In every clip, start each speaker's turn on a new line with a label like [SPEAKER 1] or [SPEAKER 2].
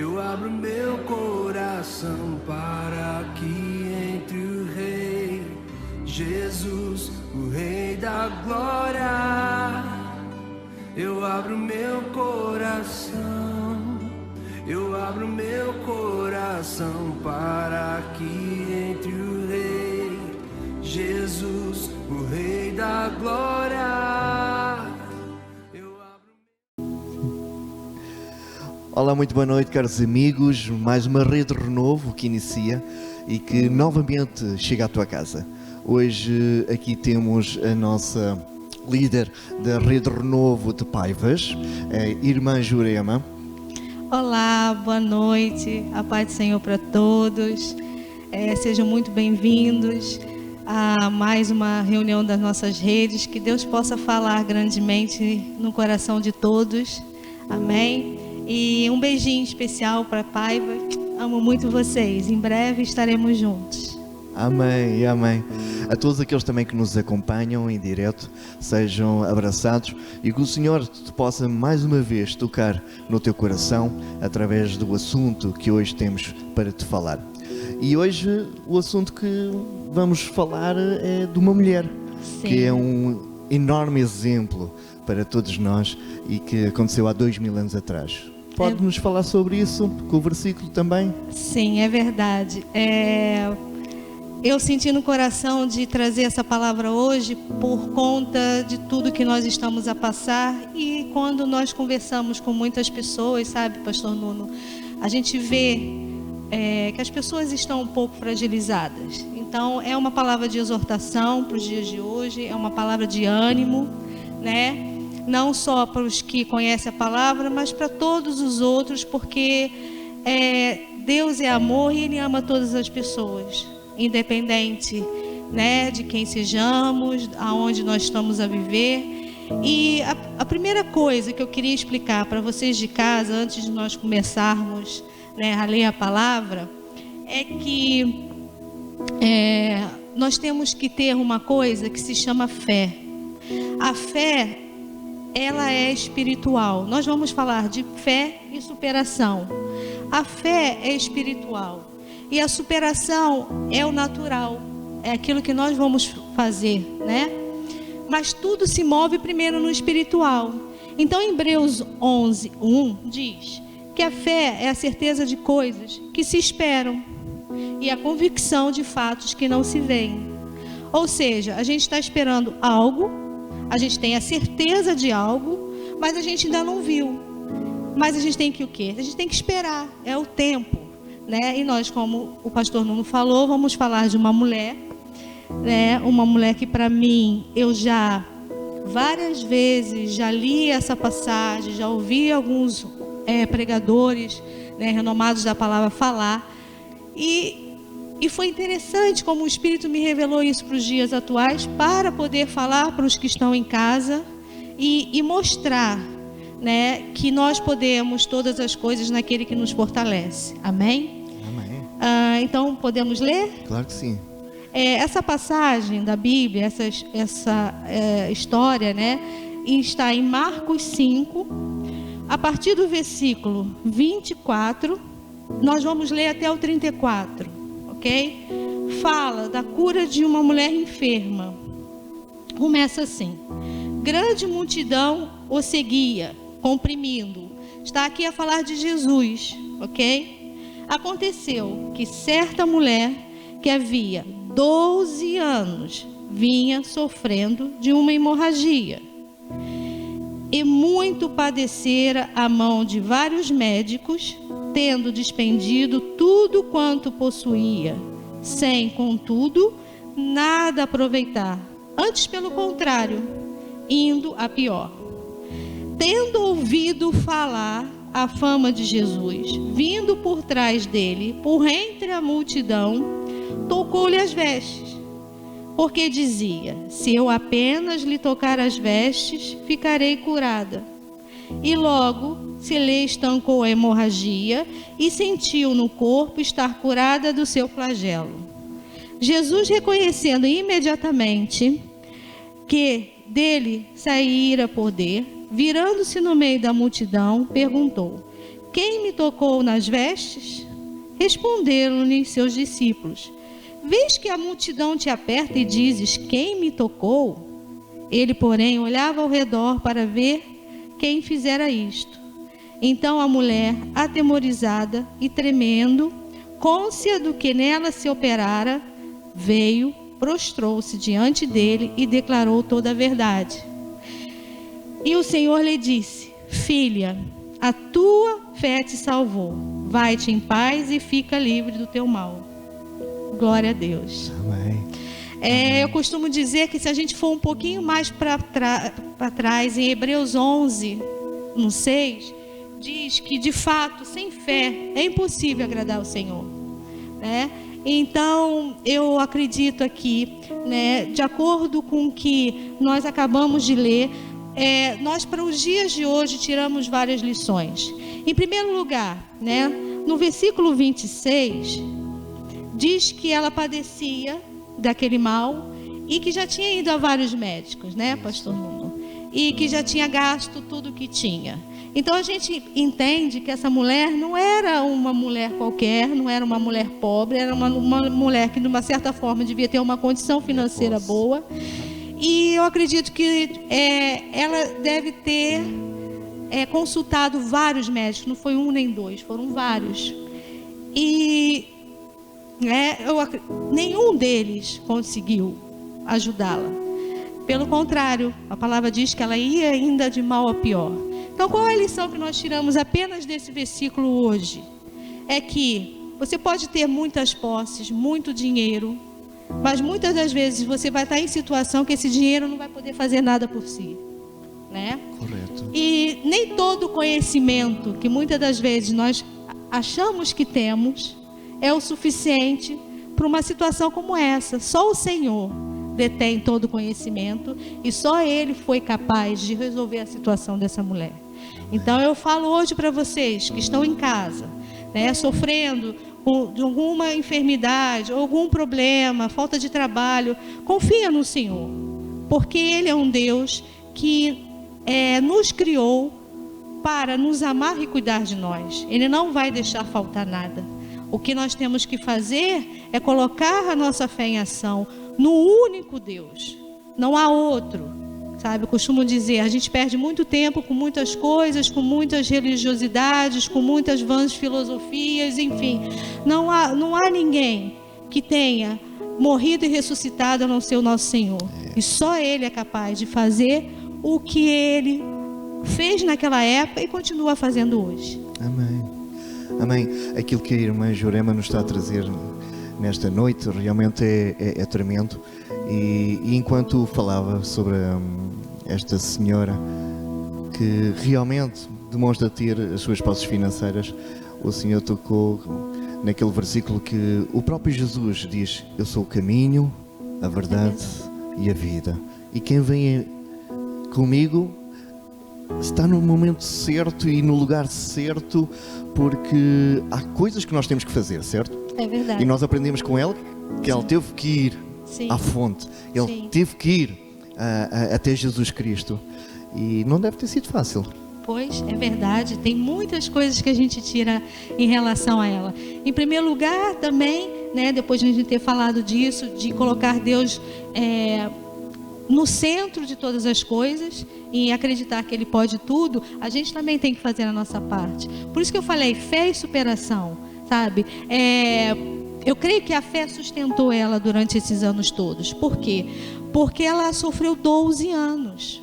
[SPEAKER 1] Eu abro meu coração para que entre o Rei Jesus, o Rei da Glória. Eu abro meu coração, eu abro meu coração para que entre o Rei Jesus, o Rei da Glória.
[SPEAKER 2] Olá, muito boa noite, caros amigos. Mais uma Rede Renovo que inicia e que novamente chega à tua casa. Hoje aqui temos a nossa líder da Rede Renovo de Paivas, a irmã Jurema.
[SPEAKER 3] Olá, boa noite, a paz do Senhor para todos. Sejam muito bem-vindos a mais uma reunião das nossas redes. Que Deus possa falar grandemente no coração de todos. Amém. E um beijinho especial para Paiva. Amo muito vocês. Em breve estaremos juntos.
[SPEAKER 2] Amém, amém. A todos aqueles também que nos acompanham em direto, sejam abraçados e que o Senhor te possa mais uma vez tocar no teu coração através do assunto que hoje temos para te falar. E hoje o assunto que vamos falar é de uma mulher. Sim. Que é um enorme exemplo para todos nós e que aconteceu há 2000 anos atrás. Pode-nos falar sobre isso, com o versículo também?
[SPEAKER 3] Sim, é verdade. Eu senti no coração de trazer essa palavra hoje por conta de tudo que nós estamos a passar, e quando nós conversamos com muitas pessoas, sabe, pastor Nuno, a gente vê que as pessoas estão um pouco fragilizadas. Então é uma palavra de exortação para os dias de hoje, é uma palavra de ânimo, né? Não só para os que conhecem a palavra, mas para todos os outros, porque Deus é amor e Ele ama todas as pessoas, independente, né, de quem sejamos, aonde nós estamos a viver. E a primeira coisa que eu queria explicar para vocês de casa, antes de nós começarmos, né, a ler a palavra, é que nós temos que ter uma coisa que se chama fé. A fé, ela é espiritual. Nós vamos falar de fé e superação. A fé é espiritual e a superação é o natural, é aquilo que nós vamos fazer, né? Mas tudo se move primeiro no espiritual. Então, em Hebreus 11:1 diz que a fé é a certeza de coisas que se esperam e a convicção de fatos que não se veem. Ou seja, a gente está esperando algo, a gente tem a certeza de algo, mas a gente ainda não viu. Mas a gente tem que o quê? A gente tem que esperar, é o tempo, né? E nós, como o pastor Nuno falou, vamos falar de uma mulher, né? Uma mulher que para mim, eu já várias vezes já li essa passagem, já ouvi alguns pregadores, né, renomados da palavra falar, e foi interessante como o Espírito me revelou isso para os dias atuais, para poder falar para os que estão em casa e mostrar, né, que nós podemos todas as coisas naquele que nos fortalece. Amém? Amém. Então, podemos ler?
[SPEAKER 2] Claro que sim.
[SPEAKER 3] Essa passagem da Bíblia, essa história, né, está em Marcos 5, a partir do versículo 24, nós vamos ler até o 34. Okay? Fala da cura de uma mulher enferma. Começa assim: grande multidão o seguia, comprimindo. Está aqui a falar de Jesus, ok? Aconteceu que certa mulher que havia 12 anos vinha sofrendo de uma hemorragia e muito padecera à mão de vários médicos, tendo despendido tudo quanto possuía, sem, contudo, nada aproveitar, antes pelo contrário, indo a pior. Tendo ouvido falar a fama de Jesus, vindo por trás dele, por entre a multidão, tocou-lhe as vestes, porque dizia: se eu apenas lhe tocar as vestes, ficarei curada. E logo se lhe estancou a hemorragia e sentiu no corpo estar curada do seu flagelo. Jesus, reconhecendo imediatamente que dele saíra poder, virando-se no meio da multidão, perguntou: quem me tocou nas vestes? Responderam-lhe seus discípulos: vês que a multidão te aperta e dizes, quem me tocou? Ele, porém, olhava ao redor para ver quem fizera isto. Então a mulher, atemorizada e tremendo, cônscia do que nela se operara, veio, prostrou-se diante dele e declarou toda a verdade. E o Senhor lhe disse: filha, a tua fé te salvou. Vai-te em paz e fica livre do teu mal. Glória a Deus.
[SPEAKER 2] Amém.
[SPEAKER 3] Eu costumo dizer que se a gente for um pouquinho mais para trás, em Hebreus 11, no 6, diz que de fato, sem fé, é impossível agradar ao Senhor, né? Então, eu acredito aqui, né, de acordo com o que nós acabamos de ler, nós para os dias de hoje tiramos várias lições. Em primeiro lugar, né, no versículo 26, diz que ela padecia daquele mal e que já tinha ido a vários médicos, né, pastor Nuno? E que já tinha gasto tudo que tinha. Então a gente entende que essa mulher não era uma mulher qualquer, não era uma mulher pobre, era uma mulher que de uma certa forma devia ter uma condição financeira boa. E eu acredito que ela deve ter consultado vários médicos, não foi um nem dois, foram vários. E nenhum deles conseguiu ajudá-la. Pelo contrário, a palavra diz que ela ia ainda de mal a pior. Então, qual é a lição que nós tiramos apenas desse versículo hoje? É que você pode ter muitas posses, muito dinheiro, mas muitas das vezes você vai estar em situação que esse dinheiro não vai poder fazer nada por si, né?
[SPEAKER 2] Correto.
[SPEAKER 3] E nem todo conhecimento que muitas das vezes nós achamos que temos é o suficiente para uma situação como essa. Só o Senhor detém todo o conhecimento e só Ele foi capaz de resolver a situação dessa mulher. Então eu falo hoje para vocês que estão em casa, né, sofrendo de alguma enfermidade, algum problema, falta de trabalho, confia no Senhor, porque Ele é um Deus que nos criou para nos amar e cuidar de nós. Ele não vai deixar faltar nada. O que nós temos que fazer é colocar a nossa fé em ação no único Deus. Não há outro, sabe? Eu costumo dizer, a gente perde muito tempo com muitas coisas, com muitas religiosidades, com muitas vãs filosofias, enfim. Não há ninguém que tenha morrido e ressuscitado a não ser o nosso Senhor. E só Ele é capaz de fazer o que Ele fez naquela época e continua fazendo hoje.
[SPEAKER 2] Amém. Amém. Aquilo que a irmã Jurema nos está a trazer nesta noite realmente é tremendo. E enquanto falava sobre esta senhora que realmente demonstra ter as suas posses financeiras, o Senhor tocou naquele versículo que o próprio Jesus diz: eu sou o caminho, a verdade e a vida. E quem vem comigo está no momento certo e no lugar certo, porque há coisas que nós temos que fazer, certo?
[SPEAKER 3] É verdade.
[SPEAKER 2] E nós aprendemos com ela que ela teve que ir à fonte. Ele teve que ir até Jesus Cristo. E não deve ter sido fácil.
[SPEAKER 3] Pois, é verdade. Tem muitas coisas que a gente tira em relação a ela. Em primeiro lugar, também, né, depois de a gente ter falado disso, de colocar Deus no centro de todas as coisas e acreditar que Ele pode tudo, a gente também tem que fazer a nossa parte. Por isso que eu falei, fé e superação, sabe? Eu creio que a fé sustentou ela durante esses anos todos. Por quê? Porque ela sofreu 12 anos.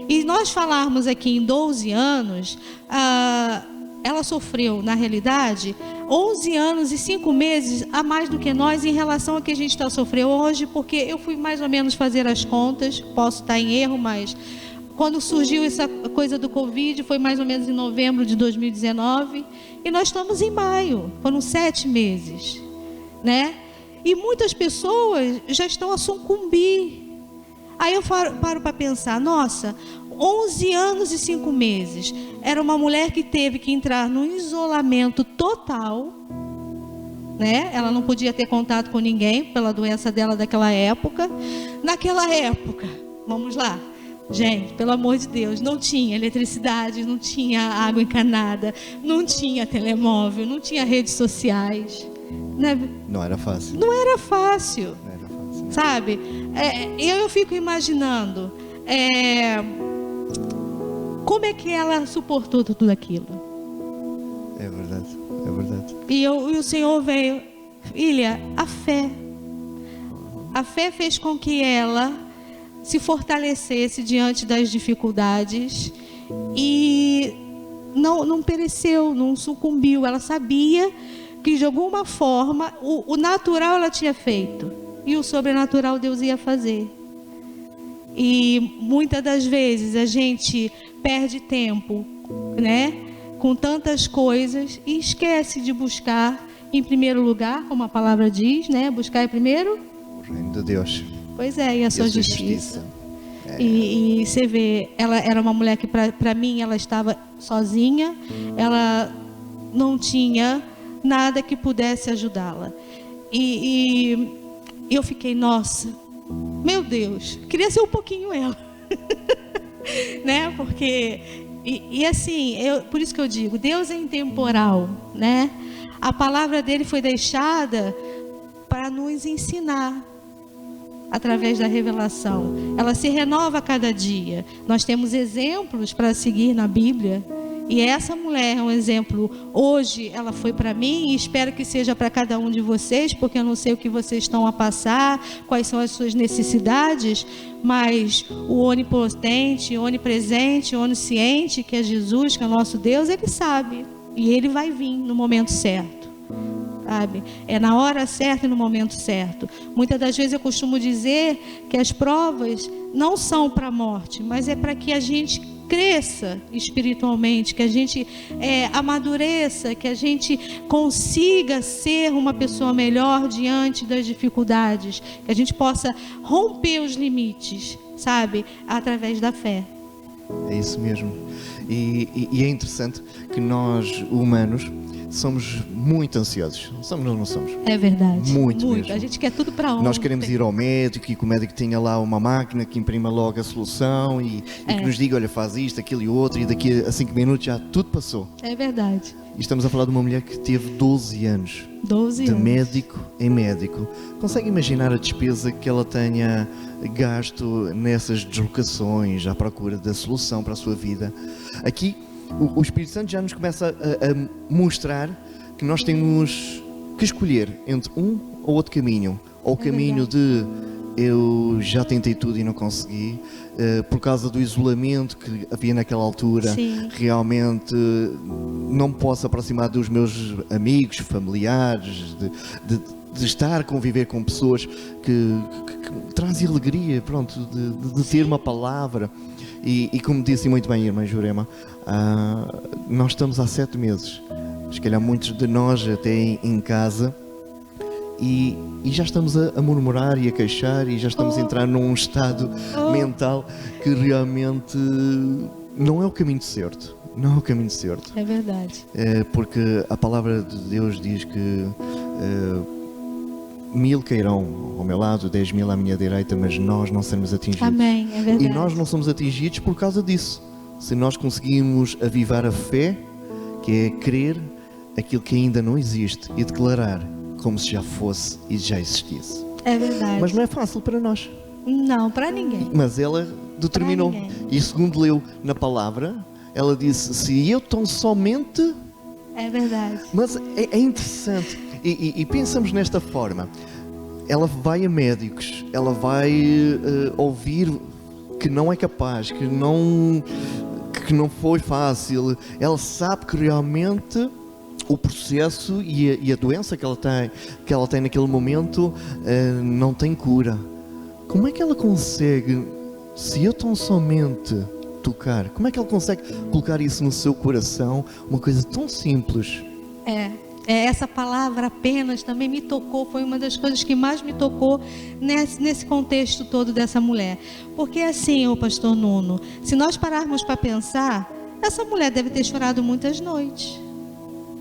[SPEAKER 3] E nós falarmos aqui em 12 anos, ela sofreu, na realidade, 11 anos e 5 meses a mais do que nós em relação ao que a gente está sofrendo hoje, porque eu fui mais ou menos fazer as contas, posso estar em erro, mas quando surgiu essa coisa do Covid, foi mais ou menos em novembro de 2019, e nós estamos em maio, foram 7 meses, né? E muitas pessoas já estão a sucumbir. Aí eu paro para pensar, nossa, 11 anos e 5 meses, era uma mulher que teve que entrar num isolamento total, né? Ela não podia ter contato com ninguém pela doença dela daquela época. Naquela época, vamos lá, Gente, pelo amor de Deus, não tinha eletricidade, não tinha água encanada, não tinha telemóvel, não tinha redes sociais. Né?
[SPEAKER 2] Não era fácil.
[SPEAKER 3] Não era fácil.
[SPEAKER 2] Não era fácil.
[SPEAKER 3] Sabe? Eu fico imaginando como é que ela suportou tudo aquilo.
[SPEAKER 2] É verdade, é verdade.
[SPEAKER 3] E o Senhor veio, filha, a fé. A fé fez com que ela se fortalecesse diante das dificuldades e não pereceu, não sucumbiu. Ela sabia que de alguma forma o natural ela tinha feito e o sobrenatural Deus ia fazer. E muitas das vezes a gente perde tempo, né, com tantas coisas e esquece de buscar em primeiro lugar, como a palavra diz, né, buscar em primeiro
[SPEAKER 2] O reino de Deus.
[SPEAKER 3] Pois é, e a sua justiça. E você vê, ela era uma mulher que para mim ela estava sozinha, ela não tinha nada que pudesse ajudá-la. E eu fiquei, nossa, meu Deus, queria ser um pouquinho ela. Né? Porque, assim, por isso que eu digo, Deus é intemporal, né? A palavra dele foi deixada para nos ensinar. Através da revelação, ela se renova a cada dia. Nós temos exemplos para seguir na Bíblia, e essa mulher é um exemplo. Hoje ela foi para mim e espero que seja para cada um de vocês, porque eu não sei o que vocês estão a passar, quais são as suas necessidades, mas o onipotente, onipresente, onisciente, que é Jesus, que é o nosso Deus, ele sabe, e ele vai vir no momento certo. Sabe? É na hora certa e no momento certo. Muitas das vezes eu costumo dizer que as provas não são para a morte, mas é para que a gente cresça espiritualmente, que a gente amadureça, que a gente consiga ser uma pessoa melhor diante das dificuldades, que a gente possa romper os limites, sabe? Através da fé.
[SPEAKER 2] É isso mesmo. E é interessante que nós, humanos, somos muito ansiosos. Somos ou não somos?
[SPEAKER 3] É verdade.
[SPEAKER 2] Muito mesmo.
[SPEAKER 3] A gente quer tudo para ontem.
[SPEAKER 2] Nós queremos ir ao médico e que o médico tenha lá uma máquina que imprima logo a solução e que nos diga, olha, faz isto, aquilo e outro, e daqui a 5 minutos já tudo passou.
[SPEAKER 3] É verdade.
[SPEAKER 2] E estamos a falar de uma mulher que teve 12 anos.
[SPEAKER 3] 12
[SPEAKER 2] de
[SPEAKER 3] anos.
[SPEAKER 2] médico em médico. Consegue imaginar a despesa que ela tenha gasto nessas deslocações à procura da solução para a sua vida? Aqui o Espírito Santo já nos começa a mostrar que nós temos que escolher entre um ou outro caminho. Ou o caminho de eu já tentei tudo e não consegui, por causa do isolamento que havia naquela altura.
[SPEAKER 3] Sim.
[SPEAKER 2] Realmente não me posso aproximar dos meus amigos, familiares, de estar a conviver com pessoas que trazem alegria, pronto, de ter uma palavra. E como disse muito bem a irmã Jurema, nós estamos há 7 meses, se calhar muitos de nós até em casa, e já estamos a murmurar e a queixar, e já estamos a entrar num estado mental que realmente não é o caminho certo. Não é o caminho certo.
[SPEAKER 3] É verdade.
[SPEAKER 2] Porque a palavra de Deus diz que 1000 cairão ao meu lado, 10.000 à minha direita, mas nós não seremos atingidos.
[SPEAKER 3] Amém, é verdade.
[SPEAKER 2] E nós não somos atingidos por causa disso. Se nós conseguimos avivar a fé, que é crer aquilo que ainda não existe e declarar como se já fosse e já existisse.
[SPEAKER 3] É verdade.
[SPEAKER 2] Mas não é fácil para nós.
[SPEAKER 3] Não, para ninguém.
[SPEAKER 2] Mas ela determinou.
[SPEAKER 3] Para ninguém.
[SPEAKER 2] E segundo leu na palavra, ela disse, se eu tão somente...
[SPEAKER 3] É verdade.
[SPEAKER 2] Mas é interessante. E pensamos nesta forma. Ela vai a médicos, ela vai ouvir que não é capaz, que não foi fácil. Ela sabe que realmente o processo e a doença que ela tem naquele momento não tem cura. Como é que ela consegue, se eu tão somente tocar, como é que ela consegue colocar isso no seu coração? Uma coisa tão simples.
[SPEAKER 3] Essa palavra apenas também me tocou, foi uma das coisas que mais me tocou nesse contexto todo dessa mulher. Porque assim, o pastor Nuno, se nós pararmos para pensar, essa mulher deve ter chorado muitas noites,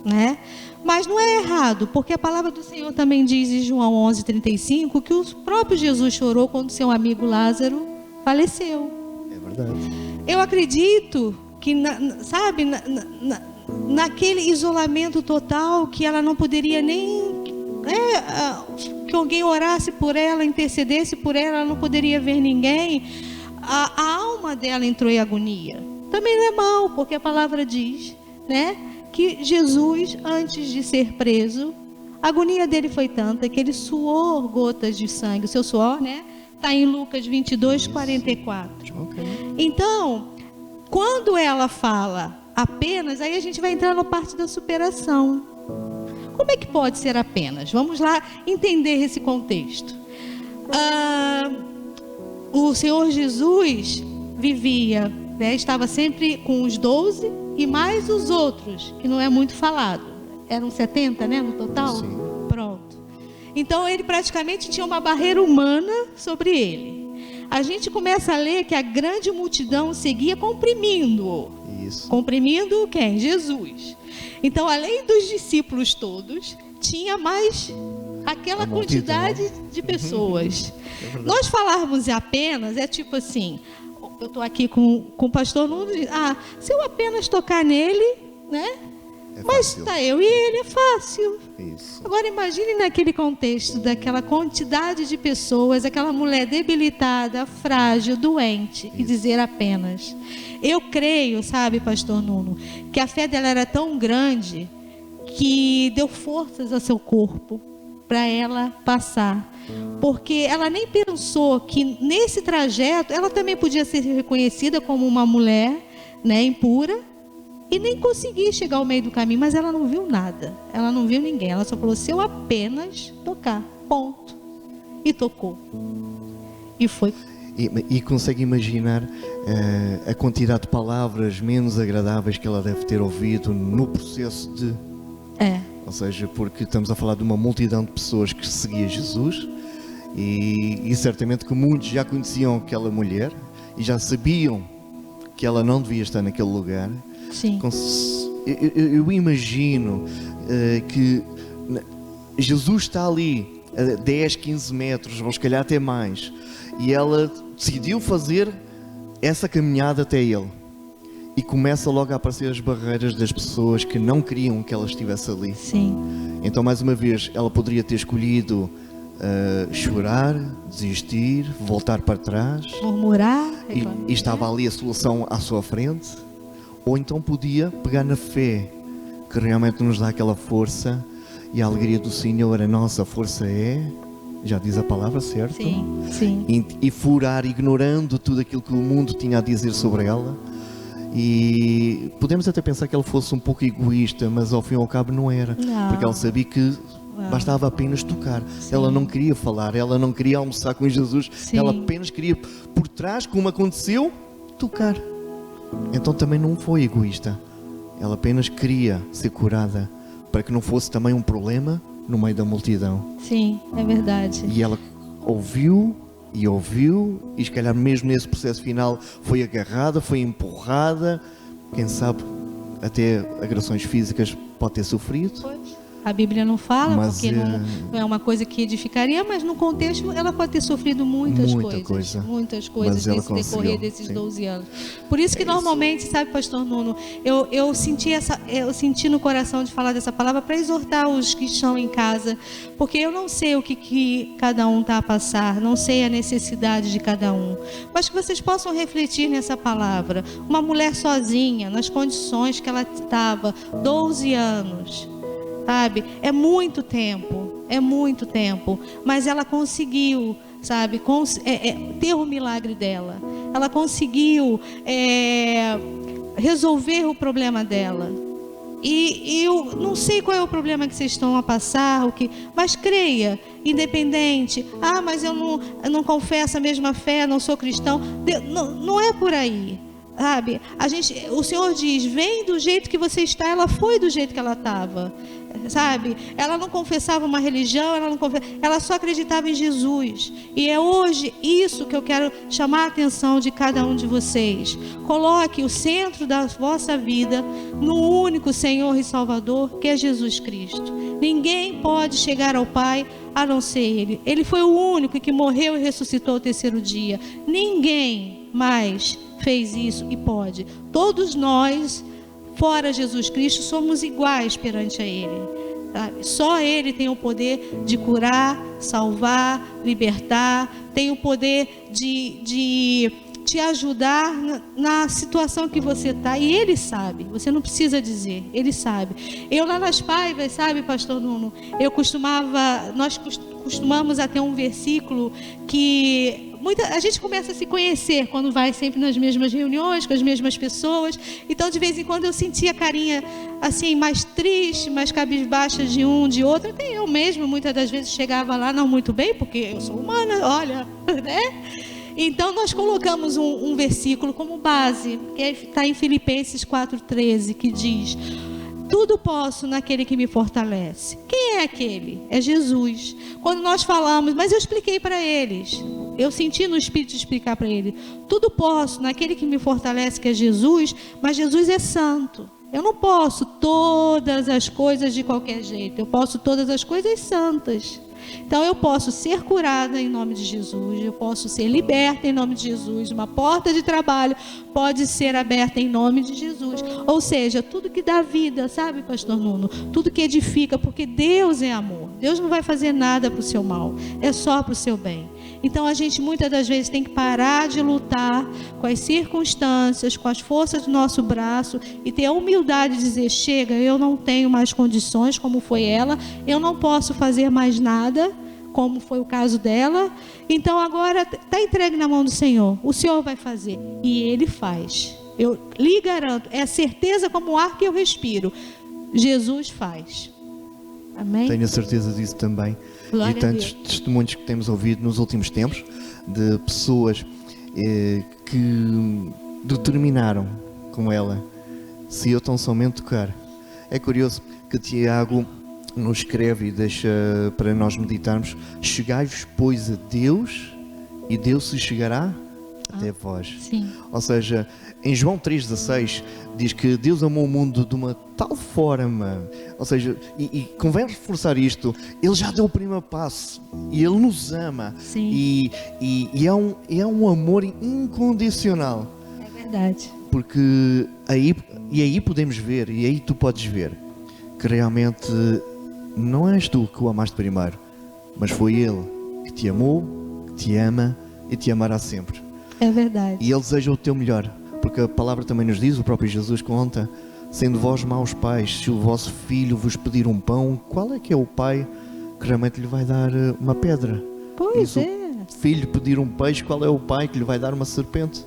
[SPEAKER 3] né? Mas não é errado, porque a palavra do Senhor também diz em João 11:35 que o próprio Jesus chorou quando seu amigo Lázaro faleceu.
[SPEAKER 2] É Verdade.
[SPEAKER 3] Eu acredito que, naquele isolamento total, que ela não poderia nem... que alguém orasse por ela, intercedesse por ela, ela não poderia ver ninguém. A alma dela entrou em agonia. Também não é mal, porque a palavra diz, né, que Jesus, antes de ser preso, a agonia dele foi tanta que ele suou gotas de sangue. O seu suor, né, está em Lucas 22, 44.
[SPEAKER 2] Okay.
[SPEAKER 3] Então, quando ela fala apenas, aí a gente vai entrar na parte da superação. Como é que pode ser apenas? Vamos lá entender esse contexto. O Senhor Jesus vivia, né, estava sempre com os 12 e mais os outros, que não é muito falado. Eram 70, né, no total?
[SPEAKER 2] Sim.
[SPEAKER 3] Pronto. Então, ele praticamente tinha uma barreira humana sobre ele. A gente começa a ler que a grande multidão seguia comprimindo-o.
[SPEAKER 2] Isso.
[SPEAKER 3] Comprimindo quem? Jesus. Então, além dos discípulos todos, tinha mais aquela quantidade de pessoas. Nós falarmos apenas, é tipo assim, eu estou aqui com o pastor Nuno, se eu apenas tocar nele, né? Mas está eu e ele, é fácil.
[SPEAKER 2] Isso.
[SPEAKER 3] Agora imagine naquele contexto daquela quantidade de pessoas, aquela mulher debilitada, frágil, doente, e dizer apenas. Eu creio, sabe, pastor Nuno, que a fé dela era tão grande que deu forças ao seu corpo para ela passar. Porque ela nem pensou que nesse trajeto ela também podia ser reconhecida como uma mulher, né, impura, e nem conseguir chegar ao meio do caminho, mas ela não viu nada, ela não viu ninguém, ela só falou, se eu apenas tocar, ponto, e tocou, e foi.
[SPEAKER 2] E consegue imaginar a quantidade de palavras menos agradáveis que ela deve ter ouvido no processo de... Ou seja, porque estamos a falar de uma multidão de pessoas que seguia Jesus, e certamente que muitos já conheciam aquela mulher, e já sabiam que ela não devia estar naquele lugar.
[SPEAKER 3] Sim.
[SPEAKER 2] Eu imagino que Jesus está ali a 10, 15 metros, ou se calhar até mais, e ela decidiu fazer essa caminhada até ele, e começa logo a aparecer as barreiras das pessoas que não queriam que ela estivesse ali.
[SPEAKER 3] Sim.
[SPEAKER 2] Então, mais uma vez, ela poderia ter escolhido chorar, desistir, voltar para trás,
[SPEAKER 3] murmurar,
[SPEAKER 2] e estava ali a solução à sua frente. Ou então podia pegar na fé, que realmente nos dá aquela força, e a alegria do Senhor, a nossa força já diz a palavra, certo?
[SPEAKER 3] Sim, sim.
[SPEAKER 2] E furar, ignorando tudo aquilo que o mundo tinha a dizer sobre ela. E podemos até pensar que ela fosse um pouco egoísta, mas ao fim e ao cabo não era.
[SPEAKER 3] Não.
[SPEAKER 2] Porque ela sabia que bastava apenas tocar.
[SPEAKER 3] Sim.
[SPEAKER 2] Ela não queria falar, ela não queria almoçar com Jesus.
[SPEAKER 3] Sim.
[SPEAKER 2] Ela apenas queria, por trás, como aconteceu, tocar. Então também não foi egoísta. Ela apenas queria ser curada, para que não fosse também um problema no meio da multidão.
[SPEAKER 3] Sim, é verdade.
[SPEAKER 2] E ela ouviu, e se calhar mesmo nesse processo final foi agarrada, foi empurrada, quem sabe até agressões físicas pode ter sofrido.
[SPEAKER 3] Pois. A Bíblia não fala,
[SPEAKER 2] mas,
[SPEAKER 3] porque não é uma coisa que edificaria, mas no contexto ela pode ter sofrido muitas coisas nesse decorrer desses 12 anos. Por isso que normalmente, sabe, pastor Nuno, eu senti no coração de falar dessa palavra para exortar os que estão em casa, porque eu não sei o que cada um está a passar, não sei a necessidade de cada um, mas que vocês possam refletir nessa palavra. Uma mulher sozinha, nas condições que ela estava, 12 anos, sabe, é muito tempo, mas ela conseguiu, sabe, ter o milagre dela, ela conseguiu resolver o problema dela, e eu não sei qual é o problema que vocês estão a passar, mas creia, independente, mas eu não confesso a mesma fé, não sou cristão, não é por aí. Sabe, o Senhor diz, vem do jeito que você está. Ela foi do jeito que ela estava, sabe, ela não confessava uma religião, ela só acreditava em Jesus. E é hoje isso que eu quero chamar a atenção de cada um de vocês. Coloque o centro da vossa vida no único Senhor e Salvador, que é Jesus Cristo. Ninguém pode chegar ao Pai a não ser Ele. Ele foi o único que morreu e ressuscitou ao terceiro dia. Ninguém mais fez isso e pode. Todos nós, fora Jesus Cristo, somos iguais perante a Ele. Sabe? Só Ele tem o poder de curar, salvar, libertar, tem o poder de te ajudar na situação que você está. E Ele sabe, você não precisa dizer, Ele sabe. Eu lá nas Paivas, sabe, pastor Nuno, nós costumamos a ter um versículo que a gente começa a se conhecer quando vai sempre nas mesmas reuniões, com as mesmas pessoas. Então, de vez em quando, eu sentia a carinha assim, mais triste, mais cabisbaixa de um, de outro. Até eu mesmo, muitas das vezes, chegava lá não muito bem, porque eu sou humana, olha, né? Então, nós colocamos um versículo como base, que está em Filipenses 4,13, que diz: tudo posso naquele que me fortalece. Quem é aquele? É Jesus. Quando nós falamos, mas eu expliquei para eles, eu senti no Espírito explicar para ele, tudo posso naquele que me fortalece, que é Jesus, mas Jesus é santo. Eu não posso todas as coisas de qualquer jeito, eu posso todas as coisas santas. Então eu posso ser curada em nome de Jesus, eu posso ser liberta em nome de Jesus, uma porta de trabalho pode ser aberta em nome de Jesus. Ou seja, tudo que dá vida, sabe, pastor Nuno? Tudo que edifica, porque Deus é amor. Deus não vai fazer nada para o seu mal, é só para o seu bem. Então a gente muitas das vezes tem que parar de lutar com as circunstâncias, com as forças do nosso braço e ter a humildade de dizer: chega, eu não tenho mais condições como foi ela, eu não posso fazer mais nada como foi o caso dela, então agora está entregue na mão do Senhor, o Senhor vai fazer, e Ele faz. Eu lhe garanto, é a certeza como o ar que eu respiro, Jesus faz. Amém?
[SPEAKER 2] Tenho a certeza disso também.
[SPEAKER 3] Glória
[SPEAKER 2] e tantos testemunhos que temos ouvido nos últimos tempos de pessoas que determinaram com ela: se eu tão somente tocar. É curioso que Tiago nos escreve e deixa para nós meditarmos: chegai-vos, pois, a Deus, e Deus se chegará até vós.
[SPEAKER 3] Sim.
[SPEAKER 2] Ou seja, em João 3,16 diz que Deus amou o mundo de uma tal forma, ou seja, e convém reforçar isto, Ele já deu o primeiro passo e Ele nos ama.
[SPEAKER 3] Sim.
[SPEAKER 2] E é um amor incondicional.
[SPEAKER 3] É verdade.
[SPEAKER 2] Porque aí podemos ver, e aí tu podes ver que realmente não és tu que o amaste primeiro, mas foi Ele que te amou, que te ama e te amará sempre.
[SPEAKER 3] É verdade.
[SPEAKER 2] E Ele deseja o teu melhor, porque a palavra também nos diz, o próprio Jesus conta: sendo vós maus pais, se o vosso filho vos pedir um pão, qual é que é o pai que realmente lhe vai dar uma pedra?
[SPEAKER 3] Pois
[SPEAKER 2] e se
[SPEAKER 3] é.
[SPEAKER 2] o filho pedir um peixe, qual é o pai que lhe vai dar uma serpente?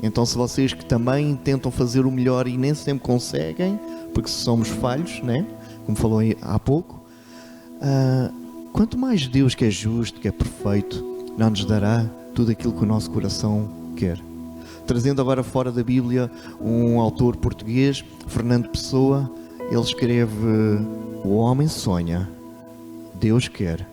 [SPEAKER 2] Então, se vocês que também tentam fazer o melhor e nem sempre conseguem, porque somos falhos, né? Como falou aí há pouco, quanto mais Deus, que é justo, que é perfeito, não nos dará tudo aquilo que o nosso coração quer. Trazendo agora fora da Bíblia um autor português, Fernando Pessoa, ele escreve: o homem sonha, Deus quer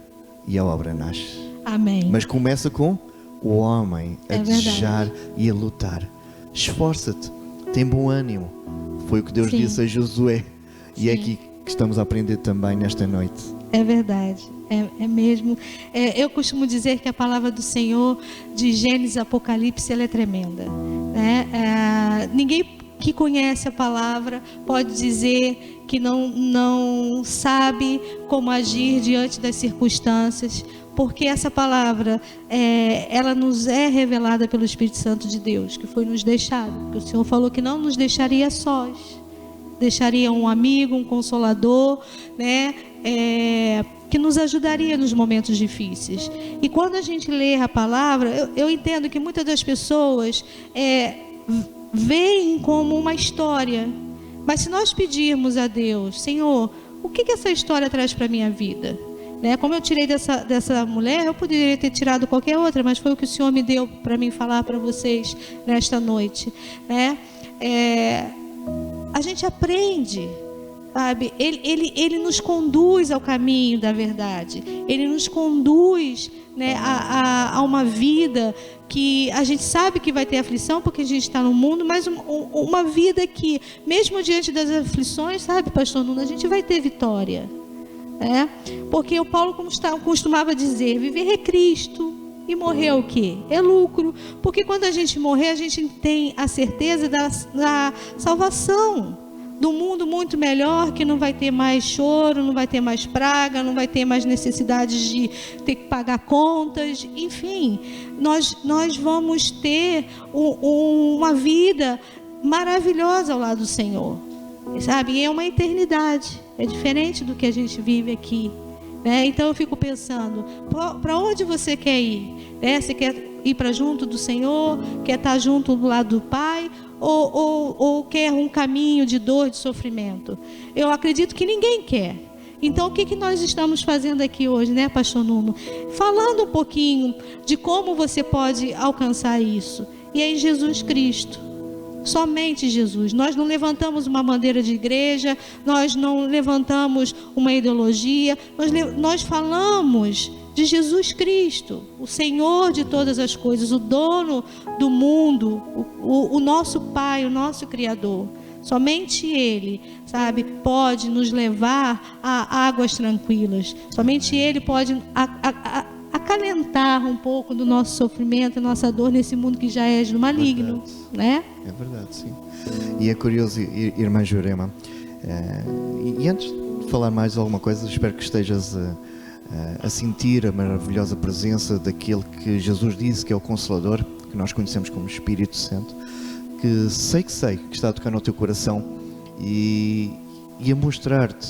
[SPEAKER 2] e a obra nasce.
[SPEAKER 3] Amém.
[SPEAKER 2] Mas começa com o homem a desejar
[SPEAKER 3] verdade.
[SPEAKER 2] e a lutar. Esforça-te, tem bom ânimo. Foi o que Deus
[SPEAKER 3] Sim.
[SPEAKER 2] disse a Josué. E é
[SPEAKER 3] Sim.
[SPEAKER 2] aqui que estamos a aprender também nesta noite.
[SPEAKER 3] É verdade, é mesmo. Eu costumo dizer que a palavra do Senhor, de Gênesis, Apocalipse, ela é tremenda. Né? Ninguém que conhece a palavra pode dizer que não sabe como agir diante das circunstâncias, porque essa palavra, ela nos é revelada pelo Espírito Santo de Deus, que foi nos deixado. Porque o Senhor falou que não nos deixaria sós. Deixaria um amigo, um consolador, né? Que nos ajudaria nos momentos difíceis. E quando a gente lê a palavra, eu entendo que muitas das pessoas veem como uma história. Mas se nós pedirmos a Deus: Senhor, o que essa história traz para a minha vida? Né? Como eu tirei dessa mulher, eu poderia ter tirado qualquer outra, mas foi o que o Senhor me deu para mim falar para vocês nesta noite. Né? A gente aprende, sabe? Ele nos conduz ao caminho da verdade. Ele nos conduz, né, a uma vida que a gente sabe que vai ter aflição, porque a gente está no mundo, mas uma vida que, mesmo diante das aflições, sabe, pastor Nuno, a gente vai ter vitória. Porque o Paulo costumava dizer: viver é Cristo, E morrer é o quê? É lucro. Porque quando a gente morrer, a gente tem a certeza da salvação, do mundo muito melhor, que não vai ter mais choro, não vai ter mais praga, não vai ter mais necessidade de ter que pagar contas. Enfim, nós vamos ter uma vida maravilhosa ao lado do Senhor, sabe? E é uma eternidade, é diferente do que a gente vive aqui, né? Então eu fico pensando, para onde você quer ir? Você quer ir para junto do Senhor? Quer estar junto do lado do Pai? Ou quer um caminho de dor, de sofrimento? Eu acredito que ninguém quer. Então o que nós estamos fazendo aqui hoje, né, Pastor Nuno? Falando um pouquinho de como você pode alcançar isso. E é em Jesus Cristo, somente Jesus. Nós não levantamos uma bandeira de igreja, nós não levantamos uma ideologia, nós falamos de Jesus Cristo, o Senhor de todas as coisas, o dono do mundo, o nosso Pai, o nosso Criador. Somente Ele, sabe, pode nos levar a águas tranquilas. Somente Ele pode acalentar um pouco do nosso sofrimento, nossa dor nesse mundo que já é do maligno, né?
[SPEAKER 2] É verdade, sim. E é curioso, irmã Jurema, e antes de falar mais alguma coisa, espero que estejas a sentir a maravilhosa presença daquele que Jesus disse que é o Consolador, que nós conhecemos como Espírito Santo, que sei que está a tocar no teu coração e a mostrar-te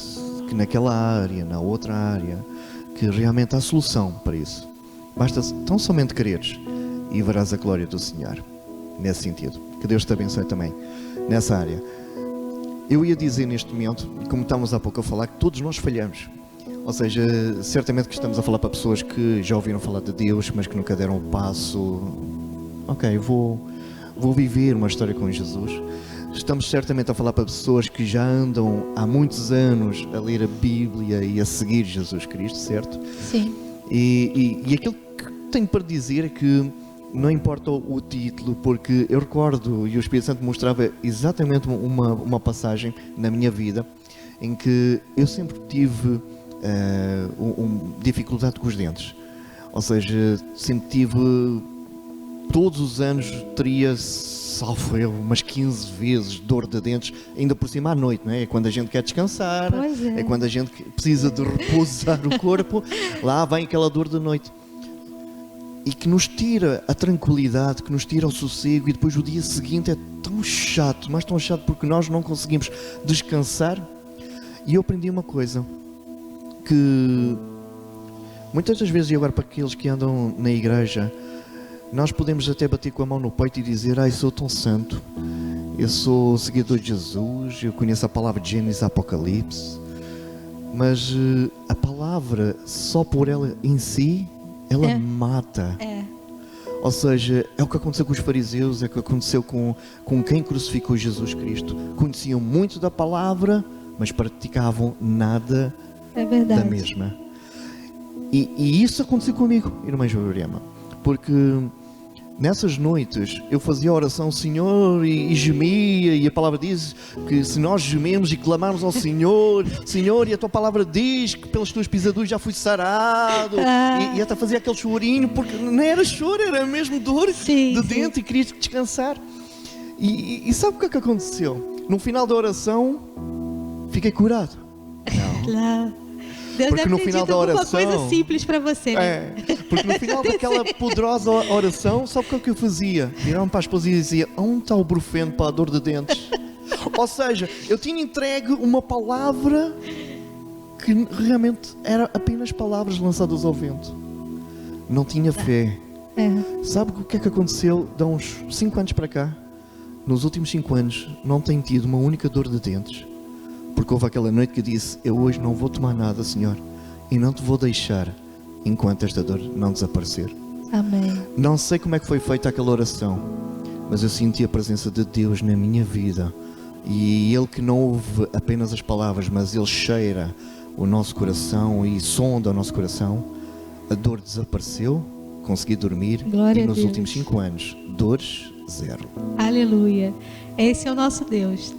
[SPEAKER 2] que naquela área, na outra área, que realmente há solução para isso. Basta tão somente quereres e verás a glória do Senhor nesse sentido. Que Deus te abençoe também nessa área. Eu ia dizer neste momento, como estávamos há pouco a falar, que todos nós falhamos. Ou seja, certamente que estamos a falar para pessoas que já ouviram falar de Deus, mas que nunca deram o passo. Ok, vou viver uma história com Jesus. Estamos certamente a falar para pessoas que já andam há muitos anos a ler a Bíblia e a seguir Jesus Cristo, certo?
[SPEAKER 3] Sim.
[SPEAKER 2] E aquilo que tenho para dizer é que não importa o título, porque eu recordo, e o Espírito Santo mostrava exatamente uma passagem na minha vida em que eu sempre tive dificuldade com os dentes. Ou seja, sempre tive, todos os anos teria, salvo eu, umas 15 vezes dor de dentes, ainda por cima à noite, não é? É quando a gente quer descansar, é quando a gente precisa de repousar o corpo, lá vem aquela dor de noite. E que nos tira a tranquilidade, que nos tira o sossego, e depois o dia seguinte é tão chato, mas tão chato porque nós não conseguimos descansar. E eu aprendi uma coisa, que muitas das vezes, e agora para aqueles que andam na igreja, nós podemos até bater com a mão no peito e dizer: ai, sou tão santo, eu sou seguidor de Jesus, eu conheço a palavra de Gênesis, Apocalipse, mas a palavra, só por ela em si, ela mata. Ou seja, é o que aconteceu com os fariseus, é o que aconteceu com quem crucificou Jesus Cristo. Conheciam muito da palavra, mas praticavam nada da mesma. E isso aconteceu comigo, irmã Jurema, porque nessas noites eu fazia a oração, Senhor, e gemia, e a palavra diz que se nós gememos e clamarmos ao Senhor, Senhor, e a tua palavra diz que pelas tuas pisaduras já fui sarado, e até fazia aquele chorinho, porque não era choro, era mesmo dor de dentro, e queria descansar. E sabe o que aconteceu? No final da oração fiquei curado.
[SPEAKER 3] Não. Deus
[SPEAKER 2] porque
[SPEAKER 3] deve
[SPEAKER 2] no
[SPEAKER 3] ter
[SPEAKER 2] final
[SPEAKER 3] dito
[SPEAKER 2] da oração,
[SPEAKER 3] alguma coisa simples para você, né?
[SPEAKER 2] Porque no final daquela poderosa oração, sabe o que eu fazia? Virava-me para a esposa e dizia: onde está o brufeno para a dor de dentes? Ou seja, eu tinha entregue uma palavra que realmente era apenas palavras lançadas ao vento. Não tinha fé. Sabe o que é que aconteceu de uns 5 anos para cá? Nos últimos 5 anos não tenho tido uma única dor de dentes. Porque houve aquela noite que eu disse: eu hoje não vou tomar nada, Senhor, e não te vou deixar enquanto esta dor não desaparecer.
[SPEAKER 3] Amém.
[SPEAKER 2] Não sei como é que foi feita aquela oração, mas eu senti a presença de Deus na minha vida. E Ele, que não ouve apenas as palavras, mas Ele cheira o nosso coração e sonda o nosso coração, a dor desapareceu, consegui dormir.
[SPEAKER 3] Glória
[SPEAKER 2] e nos
[SPEAKER 3] a Deus.
[SPEAKER 2] últimos 5 anos, dores zero.
[SPEAKER 3] Aleluia. Esse é o nosso Deus.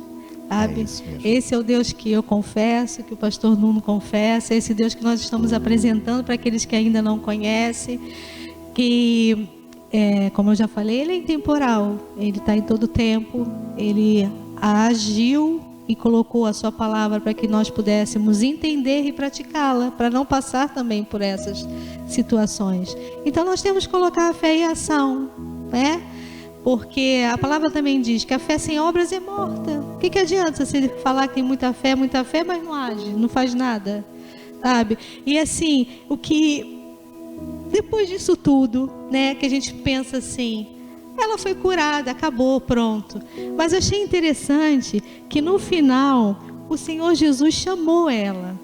[SPEAKER 3] Sabe? Esse é o Deus que eu confesso, que o pastor Nuno confessa, esse Deus que nós estamos apresentando para aqueles que ainda não conhecem, E, como eu já falei, ele é intemporal. Ele está em todo tempo. Ele agiu e colocou a sua palavra para que nós pudéssemos entender e praticá-la, para não passar também por essas situações. Então nós temos que colocar a fé em ação, né? Porque a palavra também diz que a fé sem obras é morta. O que adianta você falar que tem muita fé, mas não age, não faz nada, sabe? E assim, depois disso tudo, né, que a gente pensa assim, ela foi curada, acabou, pronto. Mas eu achei interessante que no final o Senhor Jesus chamou ela.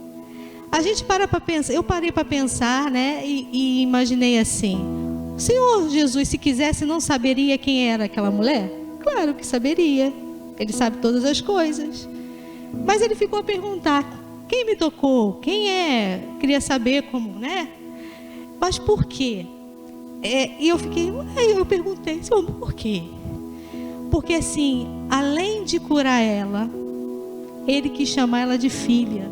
[SPEAKER 3] A gente para pensar, eu parei para pensar, né, e imaginei assim: o Senhor Jesus, se quisesse, não saberia quem era aquela mulher? Claro que saberia. Ele sabe todas as coisas. Mas ele ficou a perguntar: quem me tocou? Quem é? Queria saber como, né? Mas por quê? E eu perguntei: Senhor, por quê? Porque assim, além de curar ela, ele quis chamar ela de filha.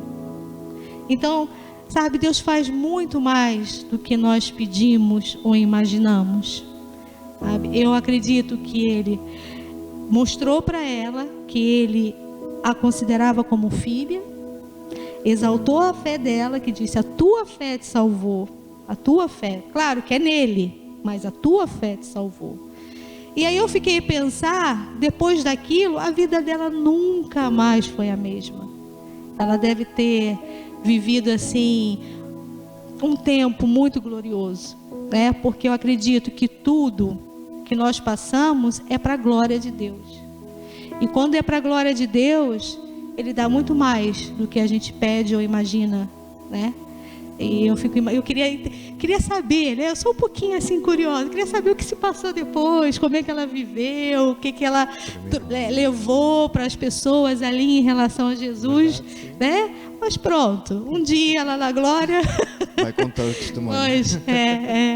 [SPEAKER 3] Então, sabe, Deus faz muito mais do que nós pedimos ou imaginamos, sabe? Eu acredito que ele mostrou para ela que ele a considerava como filha, exaltou a fé dela, que disse: a tua fé te salvou, a tua fé, claro que é nele, mas a tua fé te salvou. E aí eu fiquei a pensar, depois daquilo, a vida dela nunca mais foi a mesma. Ela deve ter vivido assim um tempo muito glorioso, né? Porque eu acredito que tudo que nós passamos é para a glória de Deus. E quando é para a glória de Deus, Ele dá muito mais do que a gente pede ou imagina, né? E eu queria saber, né? Eu sou um pouquinho assim curiosa, queria saber o que se passou depois, como é que ela viveu, o que ela levou para as pessoas ali em relação a Jesus, né? Mas pronto, um dia lá na glória
[SPEAKER 2] vai contar o testemunho.
[SPEAKER 3] Mas